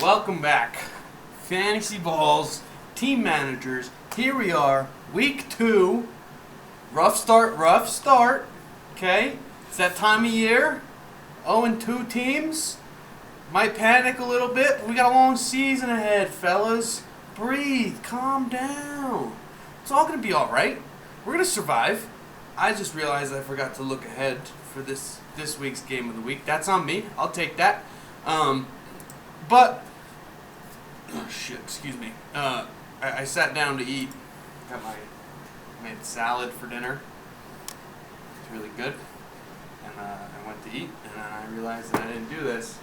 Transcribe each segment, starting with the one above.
Welcome back. Fantasy Balls, team managers. Here we are, week 2. Rough start. Okay? It's that time of year. 0-2 teams. Might panic a little bit, but we got a long season ahead, fellas. Breathe. Calm down. It's all going to be alright. We're going to survive. I just realized I forgot to look ahead for this week's game of the week. That's on me. I'll take that. But, oh shit, excuse me. I sat down to eat. Made salad for dinner. It's really good. And I went to eat, and then I realized that I didn't do this.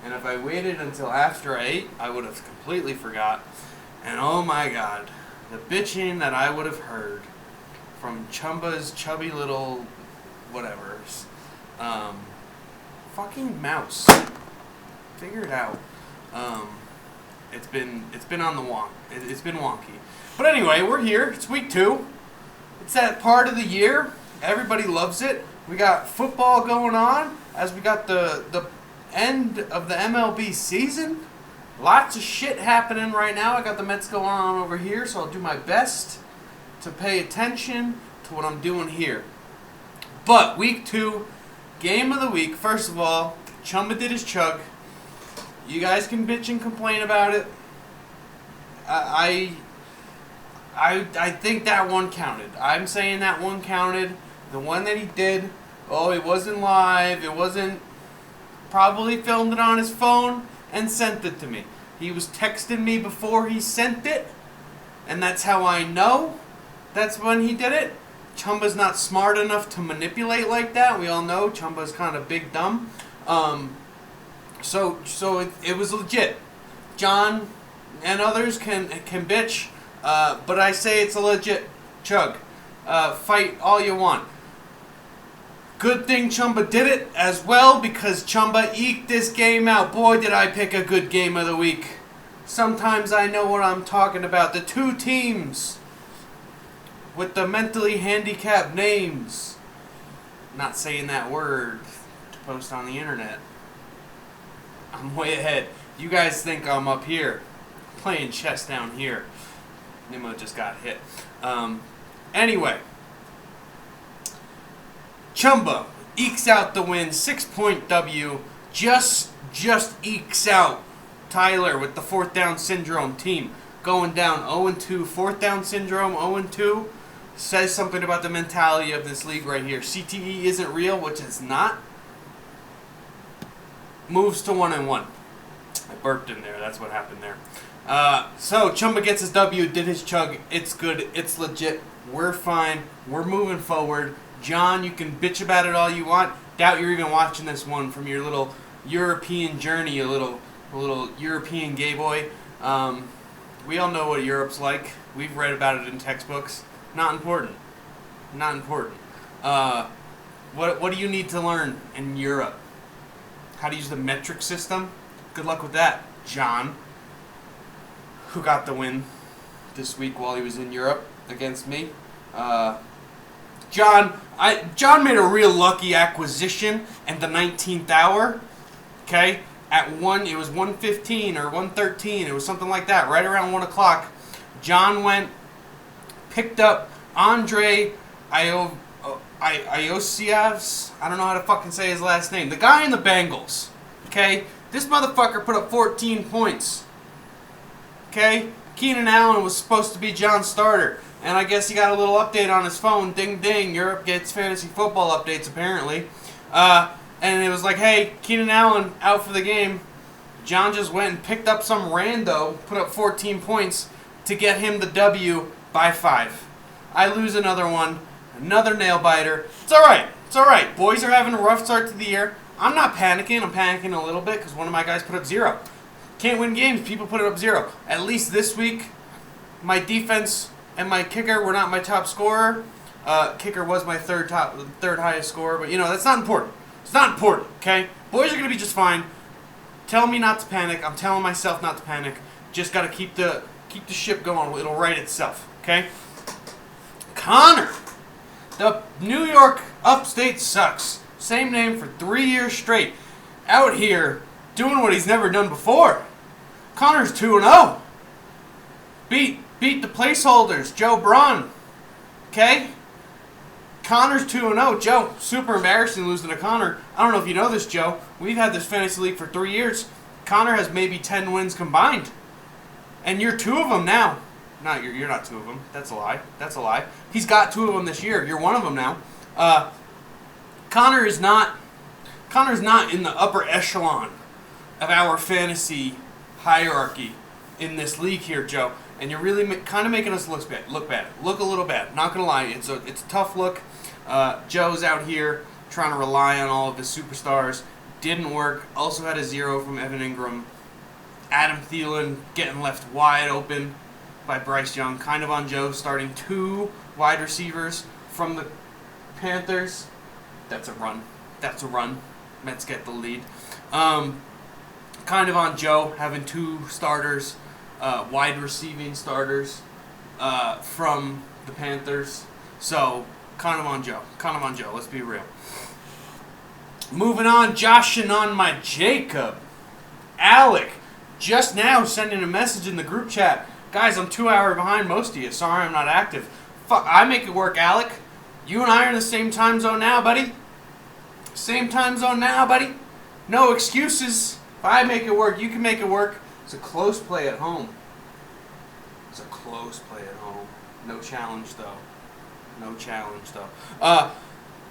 And if I waited until after I ate, I would have completely forgot. And oh my god, the bitching that I would have heard from Chumba's chubby little whatevers. Fucking mouse. Figure it out. It's been on the wonk. It's been wonky. But anyway, we're here. It's week 2. It's that part of the year. Everybody loves it. We got football going on as we got the end of the MLB season. Lots of shit happening right now. I got the Mets going on over here, so I'll do my best to pay attention to what I'm doing here. But week 2, game of the week. First of all, Chumba did his chug. You guys can bitch and complain about it. I think that one counted. I'm saying that one counted. The one that he did, it wasn't live. It wasn't. Probably filmed it on his phone and sent it to me. He was texting me before he sent it, and that's how I know that's when he did it. Chumba's not smart enough to manipulate like that. We all know Chumba's kind of big dumb. So it was legit. John and others can bitch, but I say it's a legit chug. Fight all you want. Good thing Chumba did it as well, because Chumba eked this game out. Boy, did I pick a good game of the week. Sometimes I know what I'm talking about. The 2 teams with the mentally handicapped names. Not saying that word to post on the internet. I'm way ahead. You guys think I'm up here playing chess down here. Nemo just got hit. Anyway. Chumba ekes out the win. 6-point W. Just ekes out Tyler with the 4th down syndrome team. Going down 0-2. 4th down syndrome 0-2. Says something about the mentality of this league right here. CTE isn't real, which it's not. Moves to 1-1. I burped in there. That's what happened there. So Chumba gets his W, did his chug. It's good. It's legit. We're fine. We're moving forward. John, you can bitch about it all you want. Doubt you're even watching this one from your little European journey, a little European gay boy. We all know what Europe's like. We've read about it in textbooks. Not important. Not important. What do you need to learn in Europe? How to use the metric system? Good luck with that, John, who got the win this week while he was in Europe against me. John made a real lucky acquisition in the 19th hour. Okay, it was 1:15 or 1:13. It was something like that, right around 1 o'clock. John went, picked up Andre Iosivas. I don't know how to fucking say his last name. The guy in the Bengals. Okay, this motherfucker put up 14 points. Okay, Keenan Allen was supposed to be John's starter. And I guess he got a little update on his phone. Ding, ding. Europe gets fantasy football updates, apparently. And it was like, hey, Keenan Allen out for the game. John just went and picked up some rando, put up 14 points to get him the W by 5. I lose another one. Another nail-biter. It's all right. It's all right. Boys are having a rough start to the year. I'm not panicking. I'm panicking a little bit because one of my guys put up 0. Can't win games. People put up 0. At least this week, my defense and my kicker were not my top scorer. Kicker was my third highest scorer, but that's not important. It's not important, okay? Boys are gonna be just fine. Tell me not to panic. I'm telling myself not to panic. Just gotta keep the ship going. It'll right itself, okay? Connor, the New York upstate sucks. Same name for 3 years straight. Out here doing what he's never done before. Connor's 2-0. Beat the placeholders, Joe Braun. Okay? Connor's 2-0. Joe, super embarrassing losing to Connor. I don't know if you know this, Joe. We've had this fantasy league for 3 years. Connor has maybe 10 wins combined. And you're 2 of them now. No, you're not 2 of them. That's a lie. That's a lie. He's got 2 of them this year. You're 1 of them now. Connor's not in the upper echelon of our fantasy hierarchy in this league here, Joe. And you're really kind of making us look bad. Look a little bad. Not gonna lie, it's a tough look. Joe's out here trying to rely on all of his superstars. Didn't work. Also had a 0 from Evan Ingram. Adam Thielen getting left wide open by Bryce Young. Kind of on Joe, starting 2 wide receivers from the Panthers. That's a run. Mets get the lead. Kind of on Joe, having 2 starters, wide receiving starters from the Panthers. So, kind of on Joe. Let's be real. Moving on, joshing on my Jacob. Alec, just now sending a message in the group chat. Guys, I'm 2 hours behind most of you. Sorry I'm not active. Fuck, I make it work, Alec. You and I are in the same time zone now, buddy. No excuses. If I make it work, you can make it work. It's a close play at home. No challenge, though.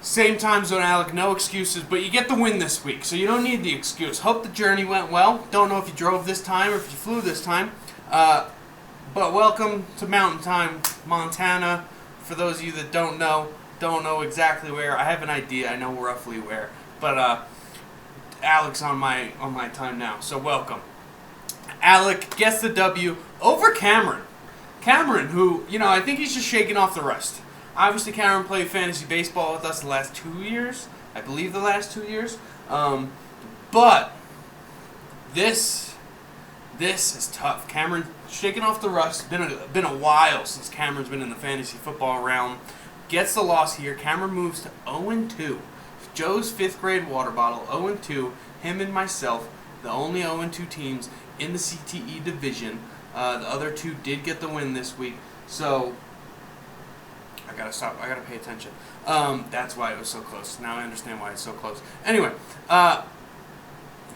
Same time zone, Alec. No excuses, but you get the win this week, so you don't need the excuse. Hope the journey went well. Don't know if you drove this time or if you flew this time. But welcome to Mountain Time, Montana. For those of you that don't know exactly where, I have an idea. I know roughly where, but Alec's on my time now, so welcome. Alec gets the W over Cameron. Cameron, who, I think he's just shaking off the rust. Obviously, Cameron played fantasy baseball with us the last 2 years. I believe the last 2 years. But this is tough. Cameron shaking off the rust. Been a while since Cameron's been in the fantasy football realm. Gets the loss here. Cameron moves to 0-2. Joe's 5th grade water bottle, 0-2. Him and myself, the only 0-2 teams in the CTE division. The other 2 did get the win this week. So, I gotta stop. I gotta pay attention. That's why it was so close. Now I understand why it's so close. Anyway,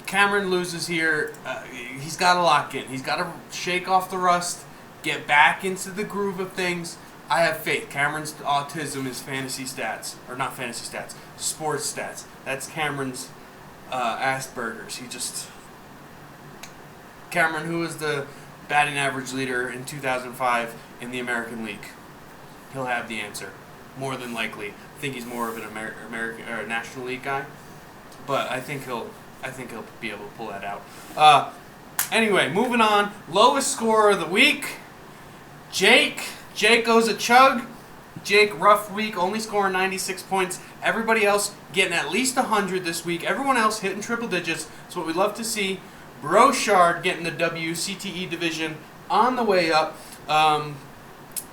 Cameron loses here. He's got to lock in. He's got to shake off the rust, get back into the groove of things. I have faith. Cameron's autism is fantasy stats. Or not fantasy stats. Sports stats. That's Cameron's Asperger's. Cameron, who was the batting average leader in 2005 in the American League. He'll have the answer, more than likely. I think he's more of an American or National League guy, but I think he'll be able to pull that out. Anyway, moving on. Lowest scorer of the week, Jake. Jake goes a chug. Jake, rough week, only scoring 96 points. Everybody else getting at least 100 this week. Everyone else hitting triple digits. That's what we love to see. Brochard getting the W, CTE division on the way up.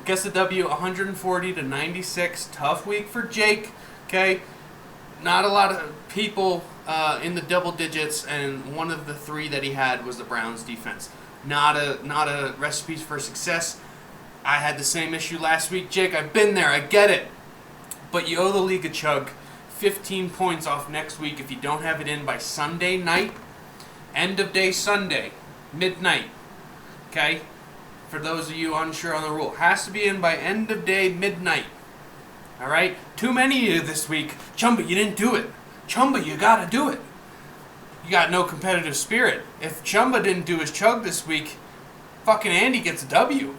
Gets the W, 140 to 96. Tough week for Jake. Okay, not a lot of people in the double digits, and one of the 3 that he had was the Browns defense. Not a recipe for success. I had the same issue last week, Jake. I've been there. I get it. But you owe the league a chug. 15 points off next week if you don't have it in by Sunday night. End of day Sunday, midnight. Okay? For those of you unsure on the rule. Has to be in by end of day midnight. Alright? Too many of you this week. Chumba, you didn't do it. Chumba, you gotta do it. You got no competitive spirit. If Chumba didn't do his chug this week, fucking Andy gets a W.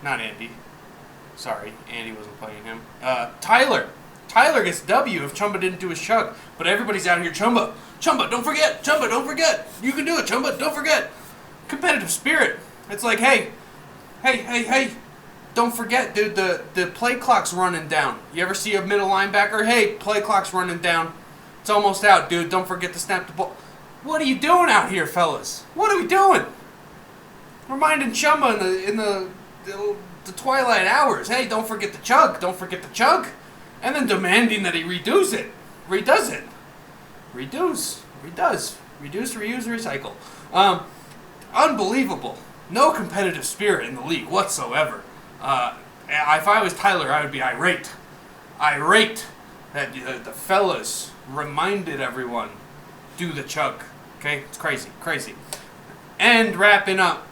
Not Andy. Sorry, Andy wasn't playing him. Tyler. Tyler gets W if Chumba didn't do his chug. But everybody's out here, Chumba, don't forget. Chumba, don't forget. You can do it, Chumba, don't forget. Competitive spirit. It's like, hey. Don't forget, dude, the play clock's running down. You ever see a middle linebacker? Hey, play clock's running down. It's almost out, dude. Don't forget to snap the ball. What are you doing out here, fellas? What are we doing? Reminding Chumba in the twilight hours. Hey, don't forget the chug. Don't forget the chug. And then demanding that he redoes it. Redoes it. Reduce. Redoes. Reduce, reuse, recycle. Unbelievable. No competitive spirit in the league whatsoever. If I was Tyler, I would be irate. Irate that the fellas reminded everyone, do the chug. Okay? It's crazy. Crazy. And wrapping up,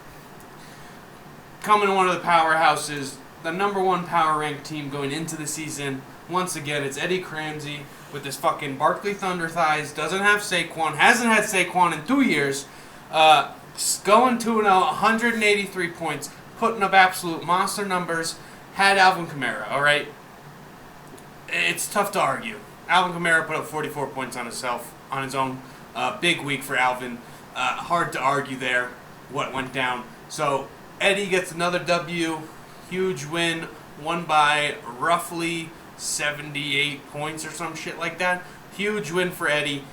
coming to one of the powerhouses, the number one power ranked team going into the season. Once again, it's Eddie Cramsey with his fucking Barkley Thunder thighs. Doesn't have Saquon. Hasn't had Saquon in 2 years. Going 2-0, 183 points. Putting up absolute monster numbers. Had Alvin Kamara, alright? It's tough to argue. Alvin Kamara put up 44 points on his own. Big week for Alvin. Hard to argue there what went down. So Eddie gets another W. Huge win. Won by roughly 78 points or some shit like that. Huge win for Eddie.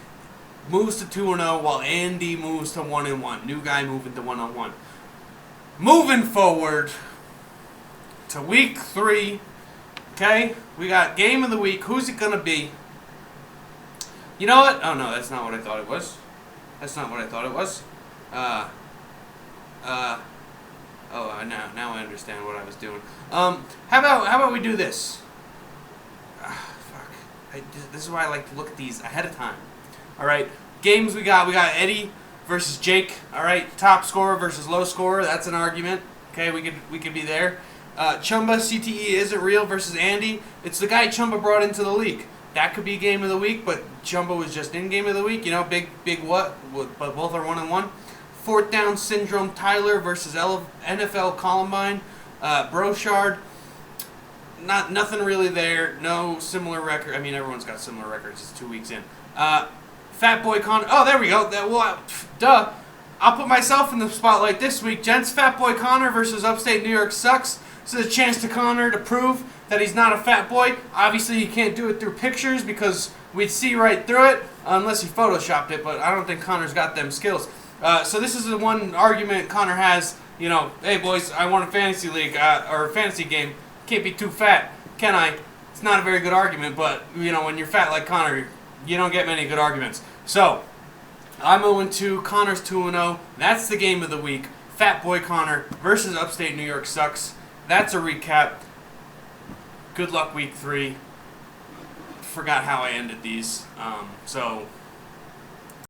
Moves to 2-0 while Andy moves to 1-1. New guy moving to 1-1. Moving forward to week 3. Okay? We got game of the week. Who's it gonna be? You know what? Oh no, that's not what I thought it was. That's not what I thought it was. Oh, now I understand what I was doing. How about we do this? Fuck. This is why I like to look at these ahead of time. All right, games we got Eddie versus Jake. All right, top scorer versus low scorer. That's an argument. Okay, we could be there. Chumba CTE isn't real versus Andy. It's the guy Chumba brought into the league. That could be game of the week, but Chumba was just in game of the week. You know, big what? But both are 1-1. Fourth down syndrome. Tyler versus NFL Columbine. Brochard. Nothing really there. No similar record. I mean, everyone's got similar records. It's 2 weeks in. Fat Boy Connor. Oh, there we go. Duh. I'll put myself in the spotlight this week, gents. Fat Boy Connor versus Upstate New York Sucks. This is a chance to Connor to prove that he's not a fat boy. Obviously, he can't do it through pictures because we'd see right through it unless he photoshopped it, but I don't think Connor's got them skills. So this is the one argument Connor has, you know, hey boys, I won a fantasy league or a fantasy game. Can't be too fat, can I? It's not a very good argument, but you know, when you're fat like Connor, you don't get many good arguments. So I'm 0-2, Connor's 2-0. That's the game of the week. Fat Boy Connor versus Upstate New York Sucks. That's a recap. Good luck week 3. Forgot how I ended these. So